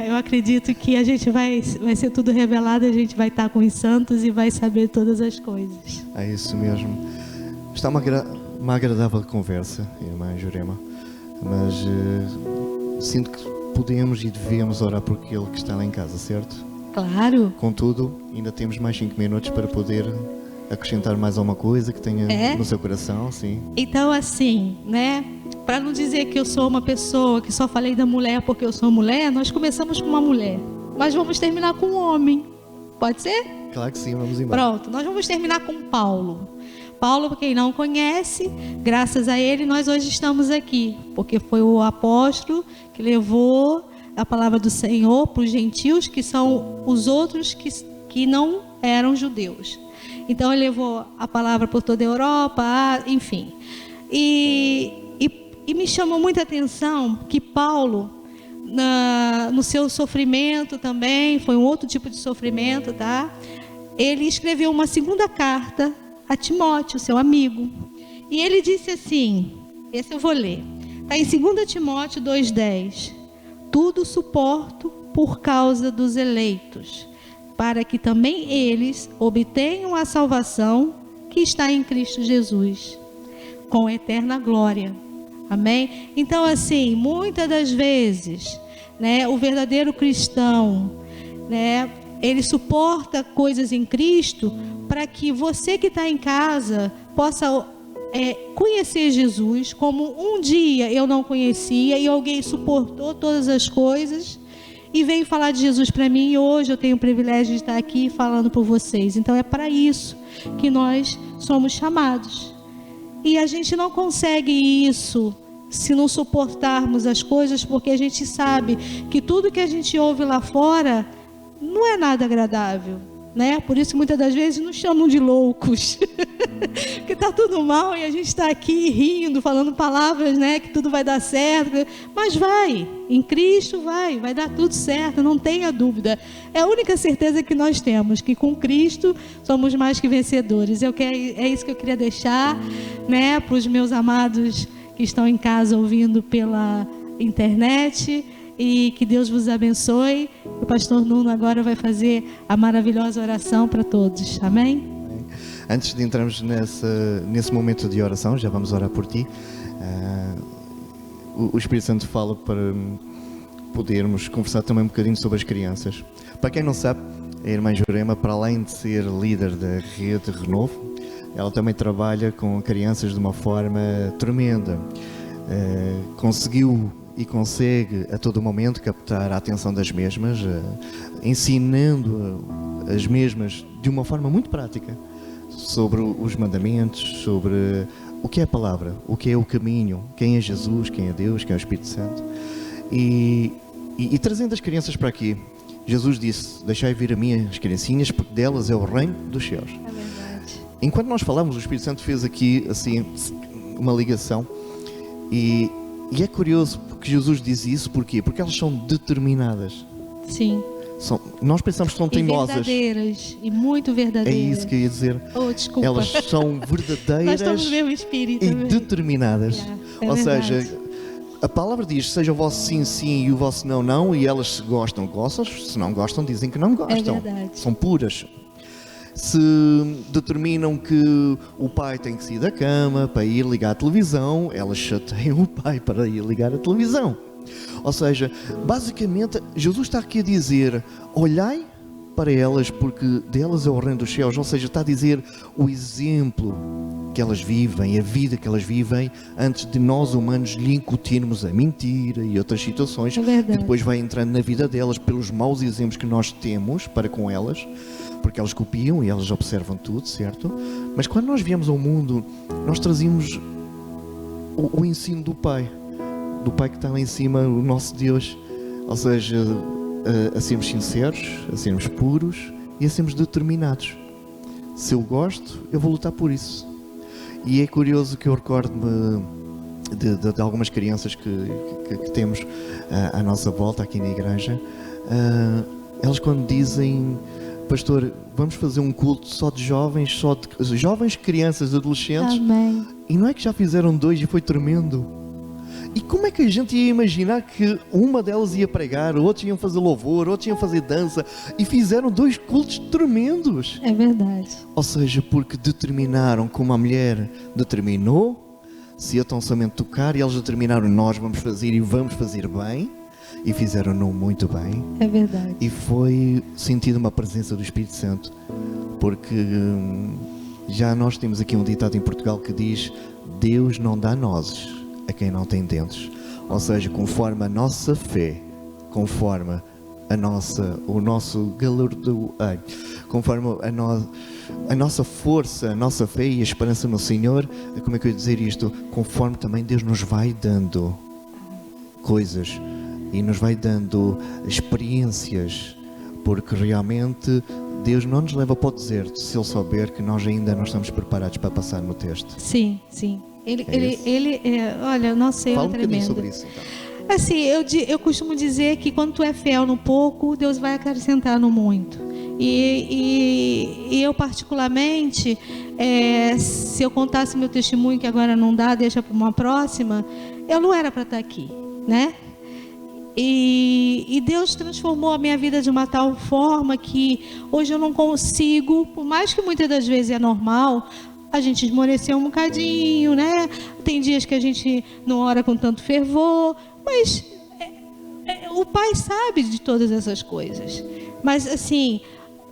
[SPEAKER 3] eu acredito que a gente vai ser tudo revelado, a gente vai estar com os santos e vai saber todas as coisas.
[SPEAKER 2] É isso mesmo. Está uma agradável conversa, irmã Jurema. Mas sinto que podemos e devemos orar por aquele que está lá em casa, certo?
[SPEAKER 3] Claro.
[SPEAKER 2] Contudo, ainda temos mais 5 minutos para poder acrescentar mais alguma coisa que tenha no seu coração, sim.
[SPEAKER 3] Então, assim, né? Para não dizer que eu sou uma pessoa que só falei da mulher porque eu sou mulher, nós começamos com uma mulher, mas vamos terminar com um homem. Pode ser?
[SPEAKER 2] Claro que sim, vamos embora.
[SPEAKER 3] Pronto, nós vamos terminar com Paulo. Paulo, para quem não conhece, graças a ele nós hoje estamos aqui, porque foi o apóstolo que levou a palavra do Senhor para os gentios, que são os outros que não eram judeus. Então ele levou a palavra por toda a Europa, enfim. E me chamou muita atenção que Paulo, no seu sofrimento também, foi um outro tipo de sofrimento, tá? Ele escreveu uma segunda carta a Timóteo, seu amigo. E ele disse assim, esse eu vou ler. Está em 2 Timóteo 2,10. Tudo suporto por causa dos eleitos, para que também eles obtenham a salvação que está em Cristo Jesus, com eterna glória. Amém? Então, assim, muitas das vezes, né, o verdadeiro cristão, né, ele suporta coisas em Cristo para que você que está em casa possa conhecer Jesus, como um dia eu não conhecia e alguém suportou todas as coisas e veio falar de Jesus para mim, e hoje eu tenho o privilégio de estar aqui falando por vocês. Então é para isso que nós somos chamados. E a gente não consegue isso se não suportarmos as coisas, porque a gente sabe que tudo que a gente ouve lá fora não é nada agradável, né? Por isso muitas das vezes nos chamam de loucos, que está tudo mal e a gente está aqui rindo, falando palavras, né? Que tudo vai dar certo, mas vai, em Cristo vai dar tudo certo, não tenha dúvida. É a única certeza que nós temos, que com Cristo somos mais que vencedores. É isso que eu queria deixar, né? Para os meus amados que estão em casa ouvindo pela internet. E que Deus vos abençoe. O pastor Nuno agora vai fazer a maravilhosa oração para todos. Amém?
[SPEAKER 2] Antes de entrarmos nesse momento de oração, já vamos orar por ti. O Espírito Santo fala podermos conversar também um bocadinho sobre as crianças. Para quem não sabe, a irmã Jurema, para além de ser líder da rede Renovo, ela também trabalha com crianças de uma forma tremenda. Conseguiu e consegue a todo momento captar a atenção das mesmas, ensinando as mesmas de uma forma muito prática sobre os mandamentos, sobre o que é a palavra, o que é o caminho, quem é Jesus, quem é Deus, quem é o Espírito Santo. E trazendo as crianças para aqui, Jesus disse: deixai vir a mim as criancinhas, porque delas é o reino dos céus.
[SPEAKER 3] É verdade.
[SPEAKER 2] Enquanto nós falamos, o Espírito Santo fez aqui assim uma ligação, e é curioso porque Jesus diz isso. Porquê? Porque elas são determinadas.
[SPEAKER 3] Sim.
[SPEAKER 2] Nós pensamos que são teimosas.
[SPEAKER 3] E verdadeiras, e muito verdadeiras.
[SPEAKER 2] É isso que eu ia dizer.
[SPEAKER 3] Oh, desculpa.
[SPEAKER 2] Elas são verdadeiras.
[SPEAKER 3] Nós estamos no mesmo espírito.
[SPEAKER 2] E determinadas.
[SPEAKER 3] É
[SPEAKER 2] Ou
[SPEAKER 3] verdade.
[SPEAKER 2] seja, a palavra diz: seja o vosso sim, sim e o vosso não, não. E elas, se gostam, gostam. Se não gostam, dizem que não gostam.
[SPEAKER 3] É verdade.
[SPEAKER 2] São puras. Se determinam que o pai tem que sair da cama para ir ligar a televisão, elas chateiam o pai para ir ligar a televisão. Ou seja, basicamente, Jesus está aqui a dizer: olhai para elas, porque delas é o reino dos céus. Ou seja, está a dizer o exemplo que elas vivem, a vida que elas vivem, antes de nós humanos lhe incutirmos a mentira e outras situações, que depois vai entrando na vida delas pelos maus exemplos que nós temos para com elas, porque elas copiam e elas observam tudo, certo? Mas quando nós viemos ao mundo, nós trazíamos o ensino do Pai que está lá em cima, o nosso Deus. Ou seja, a sermos sinceros, a sermos puros e a sermos determinados. Se eu gosto, eu vou lutar por isso. E é curioso que eu recordo-me de algumas crianças que temos à nossa volta aqui na igreja. Elas, quando dizem: pastor, vamos fazer um culto só de jovens, jovens, crianças, adolescentes.
[SPEAKER 3] Amém.
[SPEAKER 2] E não é que já fizeram 2 e foi tremendo? E como é que a gente ia imaginar que uma delas ia pregar, outros iam fazer louvor, outros iam fazer dança, e fizeram 2 cultos tremendos?
[SPEAKER 3] É verdade.
[SPEAKER 2] Ou seja, porque determinaram, como a mulher determinou, se ia tão somente tocar, e eles determinaram: nós vamos fazer e vamos fazer bem, e fizeram-no muito bem.
[SPEAKER 3] É verdade.
[SPEAKER 2] E foi sentido uma presença do Espírito Santo, porque já nós temos aqui um ditado em Portugal que diz: Deus não dá nozes a quem não tem dentes. Ou seja, conforme a nossa fé, conforme o nosso galardoador, conforme a nossa força, a nossa fé e a esperança no Senhor, como é que eu ia dizer isto? Conforme também Deus nos vai dando coisas e nos vai dando experiências, porque realmente Deus não nos leva para o deserto se Ele souber que nós ainda não estamos preparados para passar no teste.
[SPEAKER 3] Sim, sim. Olha, nosso Senhor
[SPEAKER 2] Fala
[SPEAKER 3] é
[SPEAKER 2] um bocadinho
[SPEAKER 3] tremendo.
[SPEAKER 2] sobre isso, então.
[SPEAKER 3] Assim, eu costumo dizer que quando tu é fiel no pouco, Deus vai acrescentar no muito. E eu particularmente, se eu contasse meu testemunho, que agora não dá, deixa para uma próxima, eu não era para estar aqui, né? E Deus transformou a minha vida de uma tal forma que hoje eu não consigo, por mais que muitas das vezes é normal, a gente esmoreceu um bocadinho, né? Tem dias que a gente não ora com tanto fervor, mas o Pai sabe de todas essas coisas. Mas assim,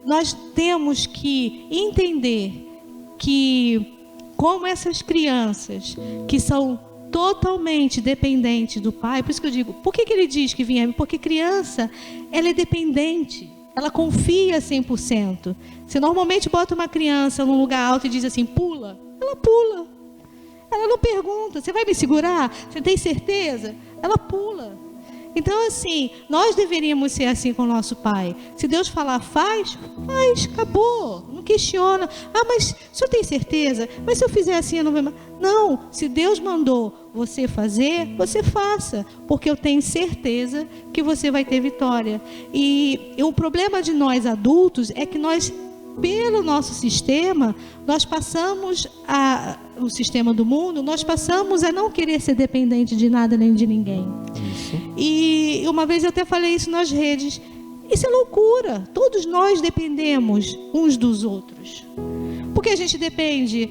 [SPEAKER 3] nós temos que entender que, como essas crianças que são totalmente dependentes do Pai, por isso que eu digo, por que ele diz que vinha? Porque criança, ela é dependente. Ela confia 100%. Se normalmente bota uma criança num lugar alto e diz assim, pula, ela pula. Ela não pergunta, você vai me segurar? Você tem certeza? Ela pula. Então, assim, nós deveríamos ser assim com o nosso Pai. Se Deus falar, faz, acabou. Não questiona. Ah, mas o senhor tem certeza? Mas se eu fizer assim, eu não vou mais. Não, se Deus mandou você fazer, você faça. Porque eu tenho certeza que você vai ter vitória. E o problema de nós adultos é que nós, pelo nosso sistema, nós passamos o sistema do mundo, nós passamos a não querer ser dependente de nada nem de ninguém.
[SPEAKER 2] Isso.
[SPEAKER 3] E uma vez eu até falei isso nas redes. Isso é loucura. Todos nós dependemos uns dos outros. Porque a gente depende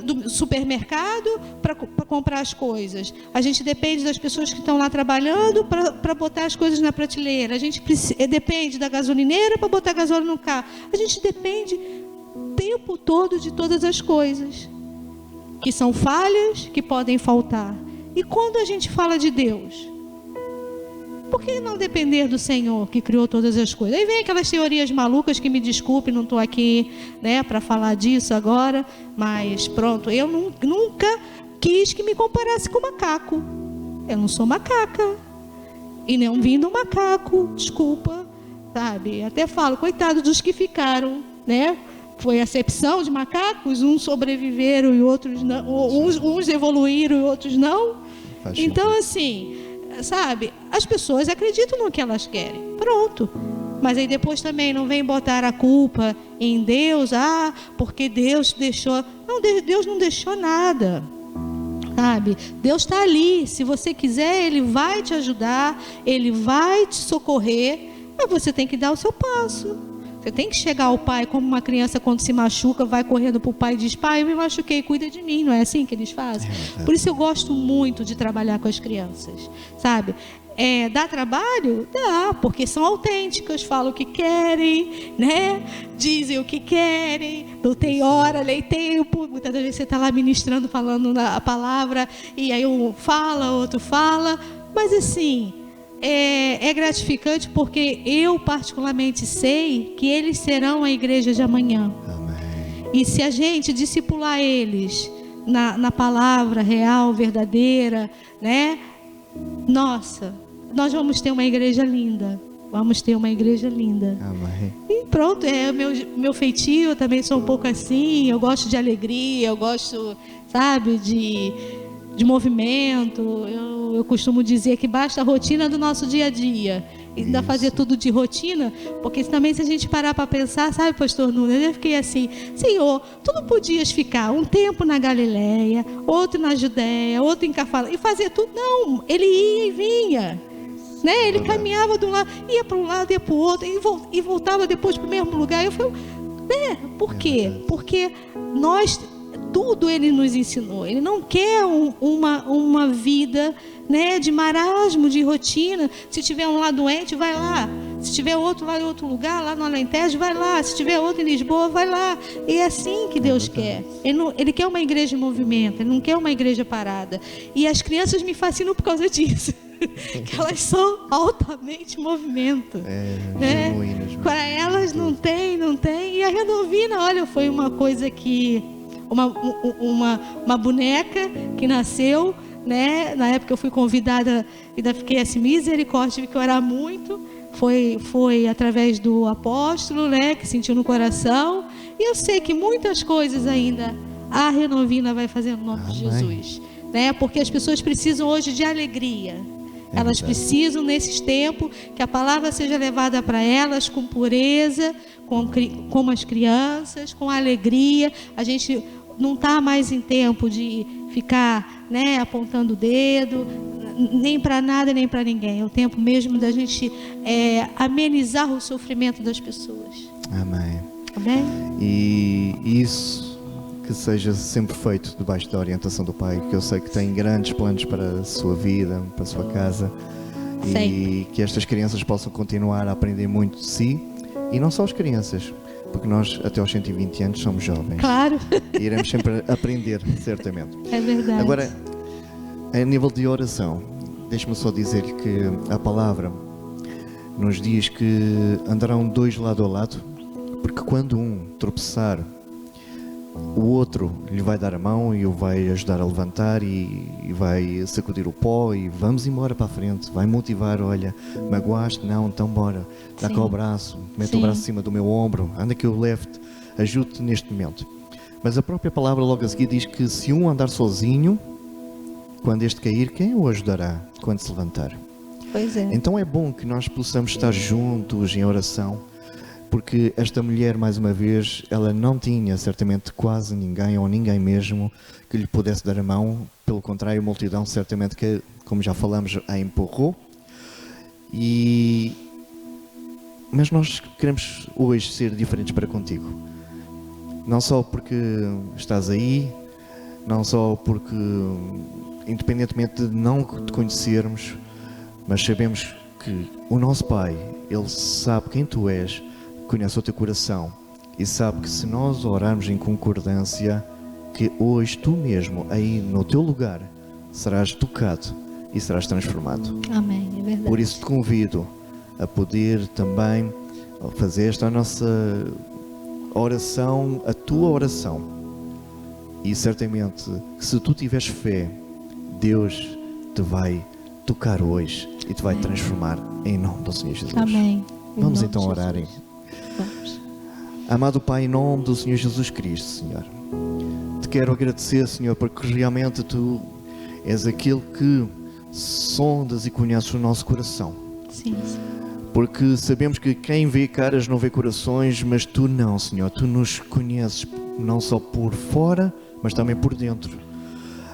[SPEAKER 3] do supermercado para comprar as coisas. A gente depende das pessoas que estão lá trabalhando para botar as coisas na prateleira. A gente depende da gasolineira para botar gasóleo no carro. A gente depende o tempo todo de todas as coisas, que são falhas, que podem faltar. E quando a gente fala de Deus, por que não depender do Senhor que criou todas as coisas? Aí vem aquelas teorias malucas que, me desculpe, não estou aqui, né, para falar disso agora, mas pronto, eu nunca quis que me comparasse com macaco. Eu não sou macaca e não vim do macaco, desculpa, sabe? Até falo, coitado dos que ficaram, né? Foi acepção de macacos, uns sobreviveram e outros não, uns evoluíram e outros não. Então, assim, sabe, as pessoas acreditam no que elas querem, pronto. Mas aí depois também não vem botar a culpa em Deus, porque Deus deixou. Não, Deus não deixou nada, sabe? Deus está ali, se você quiser, Ele vai te ajudar, Ele vai te socorrer, mas você tem que dar o seu passo. Você tem que chegar ao pai, como uma criança quando se machuca, vai correndo para o pai e diz, pai, eu me machuquei, cuida de mim. Não é assim que eles fazem? Por isso eu gosto muito de trabalhar com as crianças, sabe? Dá trabalho? Dá, porque são autênticas, falam o que querem, né? Dizem o que querem, não tem hora, nem tempo. Muitas vezes você está lá ministrando, falando a palavra, e aí um fala, outro fala, mas assim... É gratificante porque eu particularmente sei que eles serão a igreja de amanhã.
[SPEAKER 2] Amém.
[SPEAKER 3] E se a gente discipular eles na palavra real, verdadeira, né? Nossa, nós vamos ter uma igreja linda. Vamos ter uma igreja linda.
[SPEAKER 2] Amém.
[SPEAKER 3] E pronto, meu feitio, eu também sou um pouco assim. Eu gosto de alegria, eu gosto, sabe, de movimento. Eu costumo dizer que basta a rotina do nosso dia a dia. E ainda fazer tudo de rotina, porque também se a gente parar para pensar, sabe, pastor Nuno, eu fiquei assim, Senhor, tu não podias ficar um tempo na Galileia, outro na Judéia, outro em Cafarnaum, e fazer tudo? Não, ele ia e vinha, né? Ele caminhava de um lado, ia para um lado, ia para o outro, e voltava depois para o mesmo lugar. Eu falei, né? Por quê? Porque tudo ele nos ensinou. Ele não quer uma vida, né, de marasmo, de rotina. Se tiver um lá doente, vai lá. Se tiver outro lá em outro lugar, lá no Alentejo, vai lá. Se tiver outro em Lisboa, vai lá. E é assim que Deus quer. Ele quer uma igreja em movimento, Ele não quer uma igreja parada. E as crianças me fascinam por causa disso. Que elas são altamente movimento. Né?
[SPEAKER 2] Genuínas.
[SPEAKER 3] Para elas não tem. E a Renovina, olha, foi uma coisa que... Uma boneca que nasceu, né? Na época eu fui convidada, ainda fiquei assim, misericórdia, tive que orar muito. Foi através do apóstolo, né? Que sentiu no coração. E eu sei que muitas coisas ainda a Renovina vai fazer no nome de Jesus, né? Porque as pessoas precisam hoje de alegria. Elas precisam, nesses tempos, que a palavra seja levada para elas com pureza, como as crianças, com alegria. A gente não está mais em tempo de ficar, né, apontando o dedo, nem para nada, nem para ninguém. É o tempo mesmo da gente amenizar o sofrimento das pessoas.
[SPEAKER 2] Amém.
[SPEAKER 3] Amém?
[SPEAKER 2] E isso que seja sempre feito debaixo da orientação do Pai, que eu sei que tem grandes planos para a sua vida, para a sua casa.
[SPEAKER 3] Sempre.
[SPEAKER 2] E que estas crianças possam continuar a aprender muito de si. E não só as crianças, porque nós até aos 120 anos somos jovens.
[SPEAKER 3] Claro.
[SPEAKER 2] E iremos sempre aprender, certamente.
[SPEAKER 3] É verdade.
[SPEAKER 2] Agora, a nível de oração, deixe-me só dizer que a palavra nos diz que andarão dois lado a lado, porque quando um tropeçar, o outro lhe vai dar a mão e o vai ajudar a levantar e vai sacudir o pó e vamos embora para a frente, vai motivar, olha, magoaste? Não, então bora, dá cá o braço, mete o braço em cima do meu ombro, anda que eu levo-te, ajude-te neste momento. Mas a própria palavra logo a seguir diz que se um andar sozinho, quando este cair, quem o ajudará quando se levantar?
[SPEAKER 3] Pois é.
[SPEAKER 2] Então é bom que nós possamos estar juntos em oração, porque esta mulher, mais uma vez, ela não tinha certamente quase ninguém, ou ninguém mesmo, que lhe pudesse dar a mão. Pelo contrário, a multidão certamente que, como já falamos, a empurrou. Mas nós queremos hoje ser diferentes para contigo. Não só porque estás aí, não só porque, independentemente de não te conhecermos, mas sabemos que o nosso Pai, Ele sabe quem tu és, conhece o teu coração e sabe que se nós orarmos em concordância, que hoje tu mesmo, aí no teu lugar, serás tocado e serás transformado.
[SPEAKER 3] Amém, é verdade.
[SPEAKER 2] Por isso te convido a poder também fazer esta nossa oração, a tua oração. E certamente que se tu tiveres fé, Deus te vai tocar hoje e te vai transformar em nome do Senhor Jesus.
[SPEAKER 3] Amém.
[SPEAKER 2] Vamos então orar.
[SPEAKER 3] Vamos.
[SPEAKER 2] Amado Pai, em nome do Senhor Jesus Cristo, Senhor, te quero agradecer, Senhor, porque realmente tu és aquele que sondas e conheces o nosso coração.
[SPEAKER 3] Sim, sim.
[SPEAKER 2] Porque sabemos que quem vê caras não vê corações, mas tu não, Senhor. Tu nos conheces não só por fora, mas também por dentro.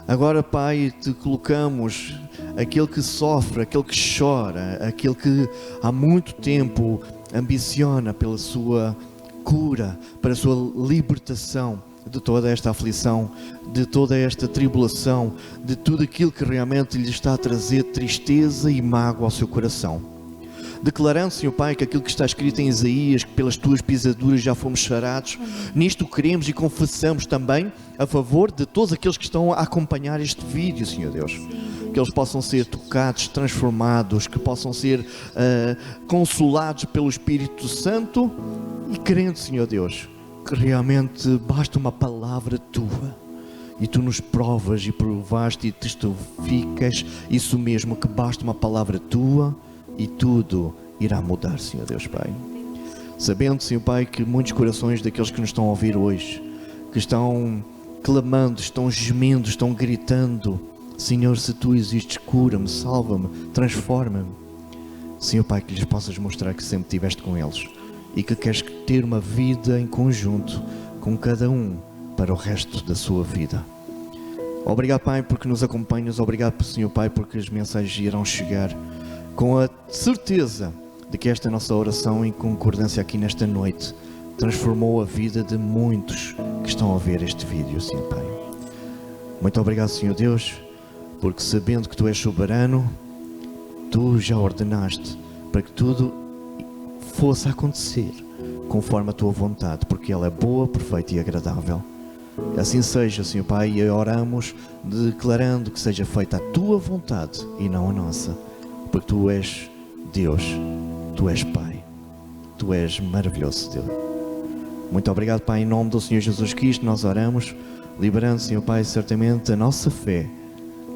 [SPEAKER 2] Agora, Pai, te colocamos aquele que sofre, aquele que chora, aquele que há muito tempo ambiciona pela sua cura, para a sua libertação de toda esta aflição, de toda esta tribulação, de tudo aquilo que realmente lhe está a trazer tristeza e mágoa ao seu coração. Declarando, Senhor Pai, que aquilo que está escrito em Isaías, que pelas tuas pisaduras já fomos sarados, nisto queremos e confessamos também a favor de todos aqueles que estão a acompanhar este vídeo, Senhor Deus. Que eles possam ser tocados, transformados, que possam ser consolados pelo Espírito Santo e crendo, Senhor Deus, que realmente basta uma palavra tua e tu nos provas e provaste e testificas isso mesmo, que basta uma palavra tua e tudo irá mudar, Senhor Deus Pai. Sabendo, Senhor Pai, que muitos corações daqueles que nos estão a ouvir hoje, que estão clamando, estão gemendo, estão gritando, Senhor, se tu existes, cura-me, salva-me, transforma-me. Senhor Pai, que lhes possas mostrar que sempre estiveste com eles e que queres ter uma vida em conjunto com cada um para o resto da sua vida. Obrigado, Pai, porque nos acompanhas. Obrigado, Senhor Pai, porque as mensagens irão chegar com a certeza de que esta nossa oração em concordância aqui nesta noite transformou a vida de muitos que estão a ver este vídeo, Senhor Pai. Muito obrigado, Senhor Deus, porque sabendo que Tu és soberano, Tu já ordenaste para que tudo fosse acontecer conforme a Tua vontade, porque ela é boa, perfeita e agradável. Assim seja, Senhor Pai, e oramos declarando que seja feita a Tua vontade e não a nossa. Porque Tu és Deus, Tu és Pai, Tu és maravilhoso, Deus. Muito obrigado, Pai, em nome do Senhor Jesus Cristo, nós oramos, liberando, Senhor Pai, certamente a nossa fé,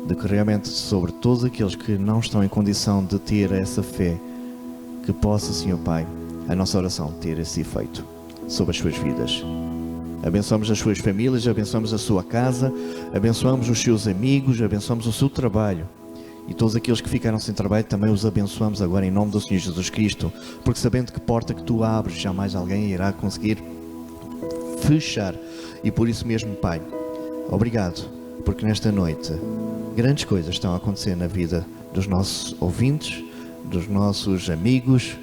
[SPEAKER 2] de que realmente sobre todos aqueles que não estão em condição de ter essa fé, que possa, Senhor Pai, a nossa oração ter esse efeito sobre as suas vidas. Abençoamos as suas famílias, abençoamos a sua casa, abençoamos os seus amigos, abençoamos o seu trabalho. E todos aqueles que ficaram sem trabalho também os abençoamos agora em nome do Senhor Jesus Cristo, porque sabendo que porta que Tu abres, jamais alguém irá conseguir fechar. E por isso mesmo, Pai, obrigado, porque nesta noite grandes coisas estão a acontecer na vida dos nossos ouvintes, dos nossos amigos,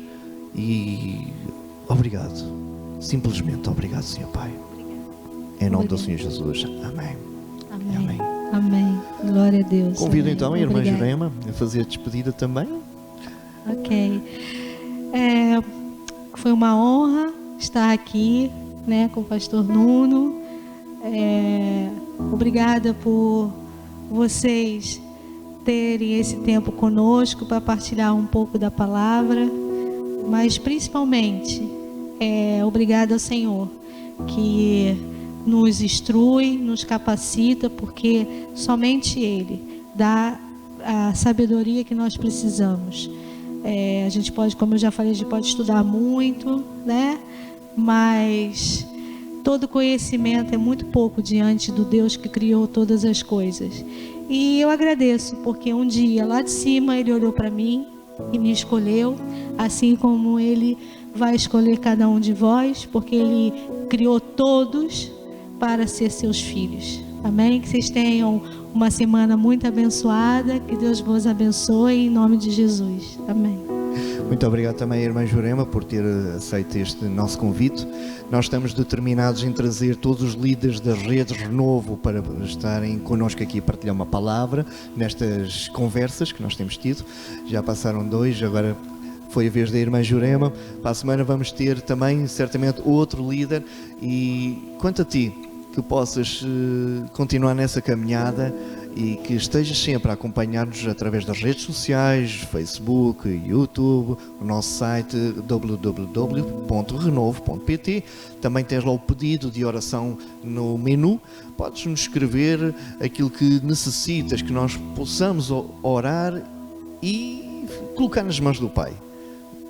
[SPEAKER 2] e obrigado, simplesmente obrigado, Senhor Pai. Em nome do Senhor Jesus, amém.
[SPEAKER 3] Amém.
[SPEAKER 2] Amém.
[SPEAKER 3] Amém. Glória a Deus.
[SPEAKER 2] Convido
[SPEAKER 3] Amém.
[SPEAKER 2] então a irmã
[SPEAKER 3] Obrigada.
[SPEAKER 2] Jurema a fazer a despedida também.
[SPEAKER 3] Ok. Foi uma honra estar aqui, né, com o pastor Nuno. Obrigada por vocês terem esse tempo conosco para partilhar um pouco da palavra, mas principalmente obrigada ao Senhor que nos instrui, nos capacita, porque somente Ele dá a sabedoria que nós precisamos. A gente pode, como eu já falei, a gente pode estudar muito, né? Mas todo conhecimento é muito pouco diante do Deus que criou todas as coisas. E eu agradeço, porque um dia lá de cima Ele olhou para mim e me escolheu, assim como Ele vai escolher cada um de vós, porque Ele criou todos para ser seus filhos. Amém? Que vocês tenham uma semana muito abençoada, que Deus vos abençoe em nome de Jesus. Amém.
[SPEAKER 2] Muito obrigado também à irmã Jurema por ter aceito este nosso convite. Nós estamos determinados em trazer todos os líderes das redes Renovo para estarem connosco aqui a partilhar uma palavra nestas conversas que nós temos tido. Já passaram 2, agora foi a vez da irmã Jurema. Para a semana vamos ter também, certamente, outro líder. E quanto a ti, que possas continuar nessa caminhada e que estejas sempre a acompanhar-nos através das redes sociais, Facebook, YouTube, o nosso site www.renovo.pt. Também tens lá o pedido de oração no menu. Podes nos escrever aquilo que necessitas, que nós possamos orar e colocar nas mãos do Pai.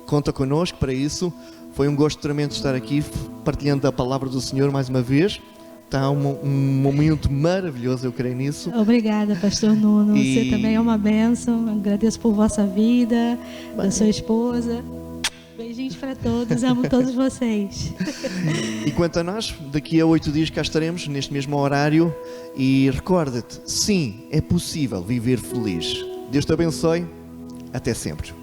[SPEAKER 2] Conta connosco para isso. Foi um gosto tremendo estar aqui partilhando a palavra do Senhor mais uma vez. Está um momento maravilhoso, eu creio nisso.
[SPEAKER 3] Obrigada, pastor Nuno. Você também é uma bênção. Agradeço por vossa vida, da sua esposa. Beijinhos para todos, amo todos vocês.
[SPEAKER 2] E quanto a nós, daqui a 8 dias cá estaremos, neste mesmo horário. E recorda-te, sim, é possível viver feliz. Deus te abençoe. Até sempre.